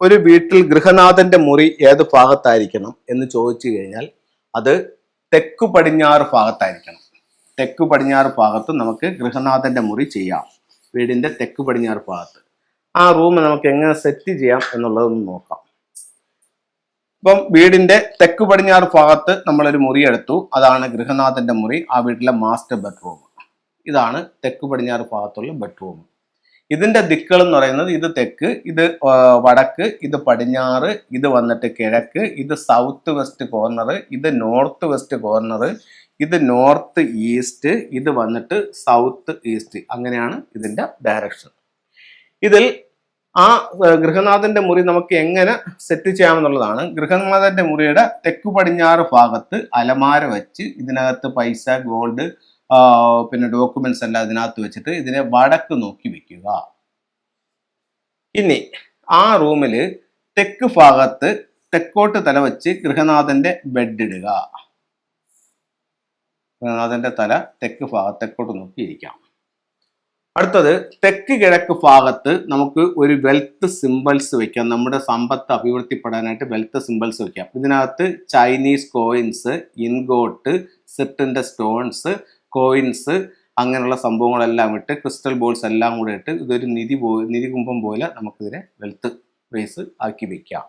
ഒരു വീട്ടിൽ ഗൃഹനാഥന്റെ മുറി ഏത് ഭാഗത്തായിരിക്കണം എന്ന് ചോദിച്ചു കഴിഞ്ഞാൽ അത് തെക്കു പടിഞ്ഞാറ് ഭാഗത്തായിരിക്കണം. തെക്കു പടിഞ്ഞാറ് ഭാഗത്ത് നമുക്ക് ഗൃഹനാഥന്റെ മുറി ചെയ്യാം. വീടിന്റെ തെക്കു പടിഞ്ഞാറ് ഭാഗത്ത്. ആ റൂം നമുക്ക് എങ്ങനെ സെറ്റ് ചെയ്യാം എന്നുള്ളതൊന്ന് നോക്കാം. ഇപ്പം വീടിന്റെ തെക്കു പടിഞ്ഞാറ് ഭാഗത്ത് നമ്മളൊരു മുറി എടുത്തു. അതാണ് ഗൃഹനാഥന്റെ മുറി, ആ വീട്ടിലെ മാസ്റ്റർ ബെഡ്റൂം. ഇതാണ് തെക്കു പടിഞ്ഞാറ് ഭാഗത്തുള്ള ബെഡ്റൂം. ഇതിന്റെ ദിക്കുകൾ എന്ന് പറയുന്നത് ഇത് തെക്ക്, ഇത് വടക്ക്, ഇത് പടിഞ്ഞാറ്, ഇത് വന്നിട്ട് കിഴക്ക്, ഇത് സൗത്ത് വെസ്റ്റ് കോർണർ, ഇത് നോർത്ത് വെസ്റ്റ് കോർണർ, ഇത് നോർത്ത് ഈസ്റ്റ്, ഇത് വന്നിട്ട് സൗത്ത് ഈസ്റ്റ്. അങ്ങനെയാണ് ഇതിന്റെ ഡയറക്ഷൻ. ഇതിൽ ആ ഗൃഹനാഥന്റെ മുറി നമുക്ക് എങ്ങനെ സെറ്റ് ചെയ്യാമെന്നുള്ളതാണ്. ഗൃഹനാഥന്റെ മുറിയുടെ തെക്കു പടിഞ്ഞാറ് ഭാഗത്ത് അലമാര വെച്ച് ഇതിനകത്ത് പൈസ, ഗോൾഡ്, പിന്നെ ഡോക്യുമെന്റ്സ് എല്ലാം ഇതിനകത്ത് വെച്ചിട്ട് ഇതിനെ വടക്ക് നോക്കി വെക്കുക. ഇനി ആ റൂമില് തെക്ക് ഭാഗത്ത് തെക്കോട്ട് തല വെച്ച് ഗൃഹനാഥന്റെ ബെഡ് ഇടുക. ഗൃഹനാഥന്റെ തല തെക്കോട്ട് നോക്കി ഇരിക്കാം. അടുത്തത് തെക്ക് കിഴക്ക് ഭാഗത്ത് നമുക്ക് ഒരു വെൽത്ത് സിംബൽസ് വെക്കാം. നമ്മുടെ സമ്പത്ത് അഭിവൃദ്ധിപ്പെടാനായിട്ട് വെൽത്ത് സിംബൽസ് വെക്കാം. ഇതിനകത്ത് ചൈനീസ് കോയിൻസ്, ഇൻഗോട്ട്, സെറ്റിന്റെ സ്റ്റോൺസ്, കോയിൻസ്, അങ്ങനെയുള്ള സംഭവങ്ങളെല്ലാം ഇട്ട് ക്രിസ്റ്റൽ ബോൾസ് എല്ലാം കൂടെ ഇട്ട് ഇതൊരു നിധി കുംഭം പോലെ നമുക്കിതിനെ വെൽത്ത് ബേസ് ആക്കി വെക്കാം.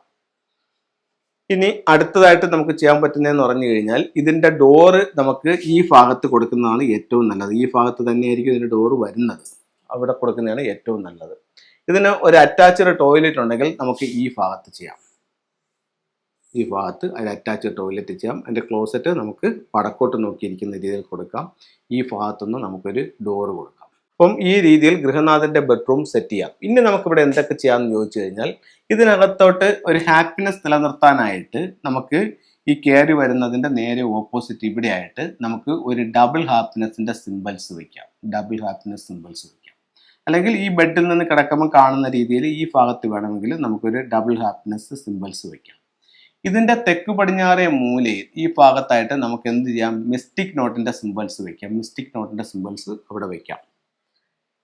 ഇനി അടുത്തതായിട്ട് നമുക്ക് ചെയ്യാൻ പറ്റുന്നതെന്ന് പറഞ്ഞു കഴിഞ്ഞാൽ ഇതിന്റെ ഡോറ് നമുക്ക് ഈ ഭാഗത്ത് കൊടുക്കുന്നതാണ് ഏറ്റവും നല്ലത്. ഈ ഭാഗത്ത് തന്നെയായിരിക്കും ഇതിന്റെ ഡോറ് വരുന്നത്. അവിടെ കൊടുക്കുന്നതാണ് ഏറ്റവും നല്ലത്. ഇതിന് ഒരു അറ്റാച്ച്ഡ് ടോയ്ലറ്റ് ഉണ്ടെങ്കിൽ നമുക്ക് ഈ ഭാഗത്ത് ചെയ്യാം. ഈ ഭാഗത്ത് അതിൽ അറ്റാച്ച്ഡ് ടോയ്ലറ്റ് ചെയ്യാം. അതിൻ്റെ ക്ലോസറ്റ് നമുക്ക് വടക്കോട്ട് നോക്കിയിരിക്കുന്ന രീതിയിൽ കൊടുക്കാം. ഈ ഭാഗത്തുനിന്ന് നമുക്കൊരു ഡോറ് കൊടുക്കാം. അപ്പം ഈ രീതിയിൽ ഗൃഹനാഥന്റെ ബെഡ്റൂം സെറ്റ് ചെയ്യാം. ഇനി നമുക്കിവിടെ എന്തൊക്കെ ചെയ്യാമെന്ന് ചോദിച്ചു കഴിഞ്ഞാൽ ഇതിനകത്തോട്ട് ഒരു ഹാപ്പിനെസ് നിലനിർത്താനായിട്ട് നമുക്ക് ഈ കയറി വരുന്നതിൻ്റെ നേരെ ഓപ്പോസിറ്റ് ഇവിടെ ആയിട്ട് നമുക്ക് ഒരു ഡബിൾ ഹാപ്പിനെസിന്റെ സിംബൽസ് വയ്ക്കാം. ഡബിൾ ഹാപ്പിനെസ് സിംബൽസ് വയ്ക്കാം. അല്ലെങ്കിൽ ഈ ബെഡിൽ നിന്ന് കിടക്കുമ്പോൾ കാണുന്ന രീതിയിൽ ഈ ഭാഗത്ത് വേണമെങ്കിൽ നമുക്കൊരു ഡബിൾ ഹാപ്പിനെസ് സിംബൽസ് വയ്ക്കാം. ഇതിന്റെ തെക്ക് പടിഞ്ഞാറേ മൂലയിൽ ഈ ഭാഗത്തായിട്ട് നമുക്ക് എന്ത് ചെയ്യാം? മിസ്റ്റിക് നോട്ടിന്റെ സിംബൽസ് വെക്കാം. മിസ്റ്റിക് നോട്ടിന്റെ സിംബൽസ് അവിടെ വെക്കാം.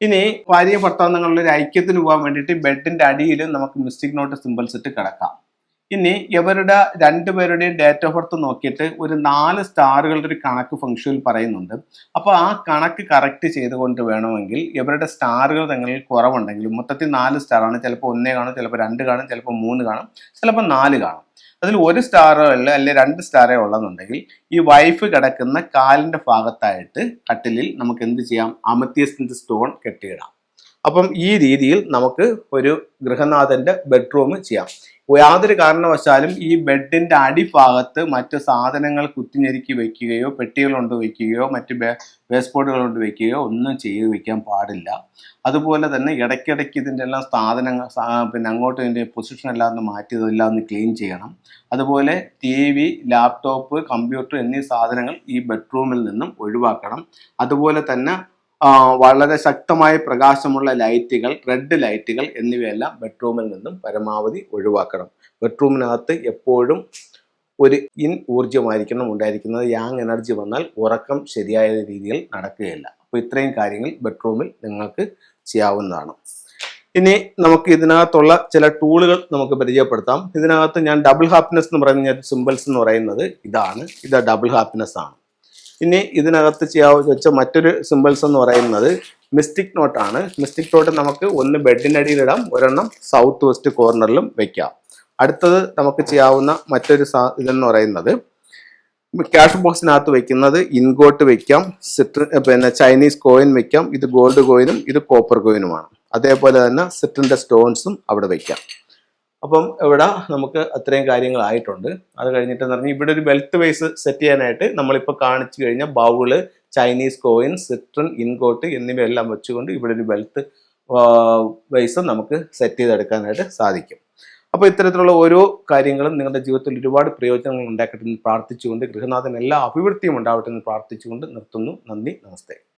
ഇനി ഭാര്യ ഭർത്താവ് ഒരു ഐക്യത്തിന് പോകാൻ വേണ്ടിയിട്ട് ബെഡിന്റെ അടിയിൽ നമുക്ക് മിസ്റ്റിക് നോട്ട് സിംബൽസ് ഇട്ട് കിടക്കാം. ഇനി ഇവരുടെ രണ്ടുപേരുടെയും ഡേറ്റ് ഓഫ് ബർത്ത് നോക്കിയിട്ട് ഒരു 4 സ്റ്റാറുകളുടെ ഒരു കണക്ക് ഫംഗ്ഷനിൽ പറയുന്നുണ്ട്. അപ്പോൾ ആ കണക്ക് കറക്റ്റ് ചെയ്തുകൊണ്ട് വേണമെങ്കിൽ ഇവരുടെ സ്റ്റാറുകൾ തങ്ങളിൽ കുറവുണ്ടെങ്കിലും മൊത്തത്തിൽ 4 സ്റ്റാറാണ്. ചിലപ്പോൾ 1 കാണും, ചിലപ്പോൾ 2 കാണും, ചിലപ്പോൾ 3 കാണും, ചിലപ്പോൾ 4 കാണും. അതിൽ 1 സ്റ്റാറോ അല്ലെ 2 സ്റ്റാറോ ഉള്ളതെന്നുണ്ടെങ്കിൽ ഈ വൈഫ് കിടക്കുന്ന കാലിന്റെ ഭാഗത്തായിട്ട് കട്ടിലിൽ നമുക്ക് എന്ത് ചെയ്യാം? അമത്യസ്റ്റിന്റെ സ്റ്റോൺ കെട്ടിയിടാം. അപ്പം ഈ രീതിയിൽ നമുക്ക് ഒരു ഗൃഹനാഥന്റെ ബെഡ്റൂം ചെയ്യാം. യാതൊരു കാരണവശാലും ഈ ബെഡിന്റെ അടിഭാഗത്ത് മറ്റു സാധനങ്ങൾ കുത്തിഞ്ഞെരുക്കി വെക്കുകയോ പെട്ടികൾ കൊണ്ട് വെക്കുകയോ മറ്റ് ബേസ് ബോർഡുകൾ കൊണ്ട് വെക്കുകയോ ഒന്നും ചെയ്ത് വെക്കാൻ പാടില്ല. അതുപോലെ തന്നെ ഇടയ്ക്കിടയ്ക്ക് ഇതിൻ്റെ എല്ലാം സാധനങ്ങൾ പിന്നെ അങ്ങോട്ട് ഇതിൻ്റെ പൊസിഷൻ എല്ലാം ഒന്ന് മാറ്റി ഇതെല്ലാം ഒന്ന് ക്ലീൻ ചെയ്യണം. അതുപോലെ TV, ലാപ്ടോപ്പ്, കമ്പ്യൂട്ടർ എന്നീ സാധനങ്ങൾ ഈ ബെഡ്റൂമിൽ നിന്നും ഒഴിവാക്കണം. അതുപോലെ തന്നെ വളരെ ശക്തമായ പ്രകാശമുള്ള ലൈറ്റുകൾ, റെഡ് ലൈറ്റുകൾ എന്നിവയെല്ലാം ബെഡ്റൂമിൽ നിന്നും പരമാവധി ഒഴിവാക്കണം. ബെഡ്റൂമിനകത്ത് എപ്പോഴും ഒരു ഊർജ്ജമായിരിക്കണം ഉണ്ടായിരിക്കുന്നത്. യാങ് എനർജി വന്നാൽ ഉറക്കം ശരിയായ രീതിയിൽ നടക്കുകയില്ല. അപ്പോൾ ഇത്രയും കാര്യങ്ങൾ ബെഡ്റൂമിൽ നിങ്ങൾക്ക് ചെയ്യാവുന്നതാണ്. ഇനി നമുക്ക് ഇതിനകത്തുള്ള ചില ടൂളുകൾ നമുക്ക് പരിചയപ്പെടുത്താം. ഇതിനകത്ത് ഞാൻ ഡബിൾ ഹാപ്പിനെസ് എന്ന് പറയുന്ന സിംബൽസ് എന്ന് പറയുന്നത് ഇത് ഡബിൾ ഹാപ്പിനെസ് ആണ്. ഇനി ഇതിനകത്ത് വെച്ച മറ്റൊരു സിംബൽസ് എന്ന് പറയുന്നത് മിസ്റ്റിക് നോട്ടാണ്. മിസ്റ്റിക് നോട്ട് നമുക്ക് ഒന്ന് ബെഡിനടിയിലിടാം, ഒരെണ്ണം സൗത്ത് വെസ്റ്റ് കോർണറിലും വെക്കാം. അടുത്തത് നമുക്ക് ചെയ്യാവുന്ന മറ്റൊരു ഇതെന്ന് പറയുന്നത് ക്യാഷ് ബോക്സിനകത്ത് വെക്കുന്നത് ഇൻഗോട്ട് വെക്കാം, പിന്നെ ചൈനീസ് കോയിൻ വെക്കാം. ഇത് ഗോൾഡ് കോയിനും ഇത് കോപ്പർ കോയിനുമാണ്. അതേപോലെ തന്നെ സിറ്റിന്റെ സ്റ്റോൺസും അവിടെ വെക്കാം. അപ്പം ഇവിടെ നമുക്ക് അത്രയും കാര്യങ്ങളായിട്ടുണ്ട്. അത് കഴിഞ്ഞിട്ട് പറഞ്ഞാൽ ഇവിടെ ഒരു വെൽത്ത് ബേസ് സെറ്റ് ചെയ്യാനായിട്ട് നമ്മളിപ്പോൾ കാണിച്ചു കഴിഞ്ഞാൽ bowl, Chinese coin, Citroen, ingot എന്നിവയെല്ലാം വെച്ചുകൊണ്ട് ഇവിടെ ഒരു വെൽത്ത് ബേസ് നമുക്ക് സെറ്റ് ചെയ്തെടുക്കാനായിട്ട് സാധിക്കും. അപ്പോൾ ഇത്തരത്തിലുള്ള ഓരോ കാര്യങ്ങളും നിങ്ങളുടെ ജീവിതത്തിൽ ഒരുപാട് പ്രയോജനങ്ങൾ ഉണ്ടാക്കട്ടെ എന്ന് പ്രാർത്ഥിച്ചുകൊണ്ട് ഗൃഹനാഥൻ എല്ലാ അഭിവൃദ്ധിയും ഉണ്ടാവട്ടെ എന്ന് പ്രാർത്ഥിച്ചുകൊണ്ട് നിർത്തുന്നു. നന്ദി, നമസ്തേ.